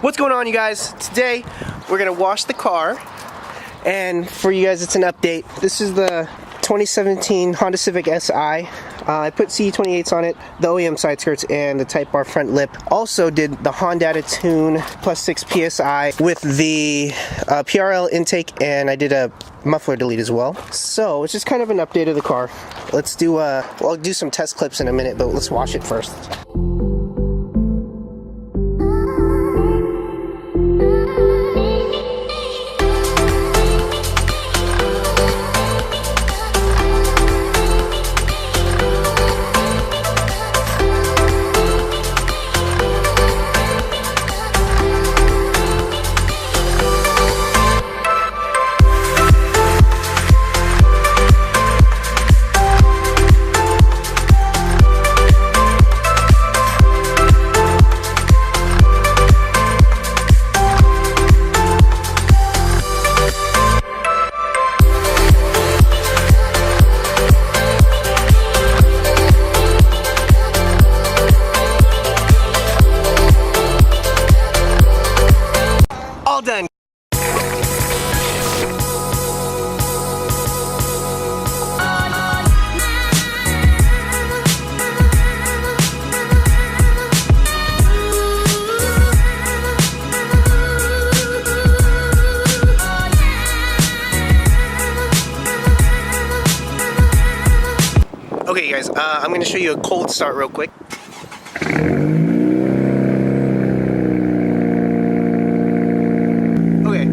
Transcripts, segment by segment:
What's going on, you guys? Today we're gonna wash the car, and for you guys it's an update. This is the 2017 Honda Civic Si. I put CE28s on it, the Oem Sideskirts, and the Type R front lip. Also did the Hondata Tune plus 6 PSI with the PRL intake, and I did a muffler delete as well. So it's just kind of an update of the car. Let's do I'll do some test clips in a minute, but let's wash it first. Done. Okay guys, I'm going to show you a cold start real quick.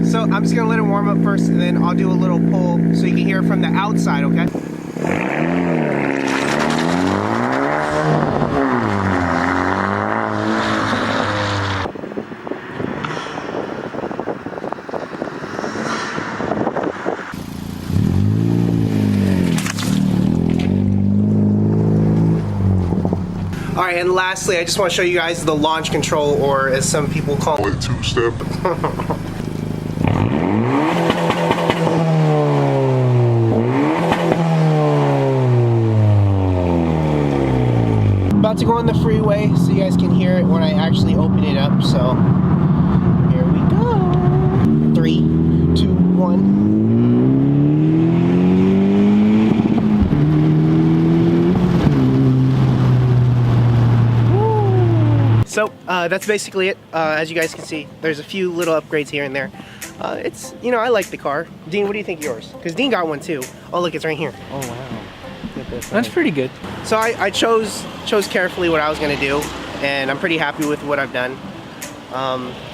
So I'm just gonna let it warm up first, and then I'll do a little pull so you can hear it from the outside, okay? Alright, and lastly, I just want to show you guys the launch control, or as some people call it, two-step. About to go on the freeway so you guys can hear it when I actually open it up, so here we go. 3, 2, 1. So that's basically it. As you guys can see, there's a few little upgrades here and there. It's, you know, I like the car. Dean, what do you think of yours? Because Dean got one too. Oh look, it's right here. Oh wow. That's pretty good. So I chose carefully what I was going to do, and I'm pretty happy with what I've done.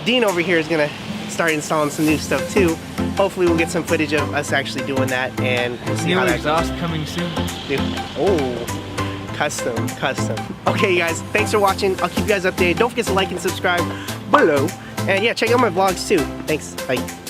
Dean over here is going to start installing some new stuff too. Hopefully we'll get some footage of us actually doing that, and we'll see how that exhaust coming soon. Oh, custom. Okay you guys, thanks for watching. I'll keep you guys updated. Don't forget to like and subscribe below. And yeah, check out my vlogs too. Thanks, bye.